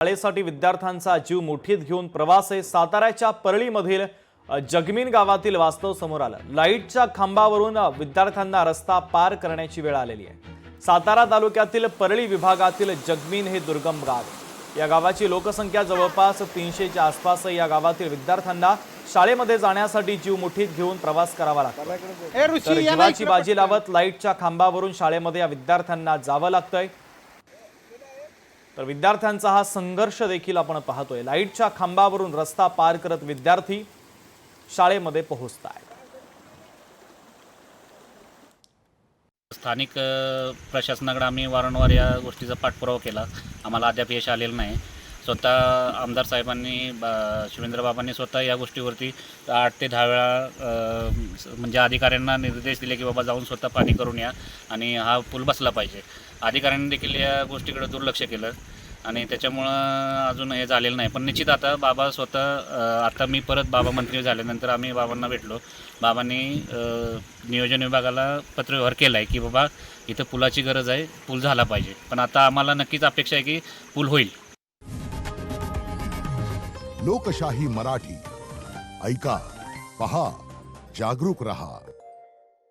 शाळेसाठी विद्यार्थ्यांचा जीव मुठीत घेऊन प्रवास आहे। साताऱ्याच्या परळीमधील जगमीन गावातील वास्तव समोर आलं। लाईटच्या खांबावरून विद्यार्थ्यांना रस्ता पार करण्याची वेळ आलेली आहे। सातारा तालुक्यातील परळी विभागातील जगमीन हे दुर्गम गाव आहे। या गावाची लोकसंख्या जवळपास 300च्या आसपास आहे। या गावातील विद्यार्थ्यांना शाळेमध्ये जाण्यासाठी जीव मुठीत घेऊन प्रवास करावा लागतो। तर जीवाची बाजी लावत लाईटच्या खांबावरून शाळेमध्ये या विद्यार्थ्यांना जावं लागतंय। तर विद्यार्थ्यांचा हा संघर्ष देखील आपण पाहतोय। लाईटच्या खांबावरून रस्ता पार करत विद्यार्थी शाळेमध्ये पोहोचतायत। स्थानिक प्रशासनाकडे आम्ही वारंवार या गोष्टीचा पाठपुरावा केला, आम्हाला अद्याप यश आलेलं नाही। स्वतः आमदार साहेबांनी शिवेंद्रबाबांनी स्वतः या गोष्टीवरती 8 ते 10 वेळा म्हणजे अधिकाऱ्यांना निर्देश दिले की बाबा जाऊन स्वतः पाणी करून या आणि हा पूल बसला पाहिजे। अधिकाऱ्यांनी देखील या गोष्टीकडे दुर्लक्ष केलं आणि त्याच्यामुळं अजून हे झालेलं नाही। पण निश्चित आता बाबा स्वतः आता मी परत बाबा मंत्री झाल्यानंतर आम्ही बाबांना भेटलो। बाबांनी नियोजन विभागाला पत्रव्यवहार केला आहे की बाबा इथं पुलाची गरज आहे, पूल झाला पाहिजे। पण आता आम्हाला नक्कीच अपेक्षा आहे की पूल होईल। लोकशाही मराठी ऐका, पहा, जागरूक रहा।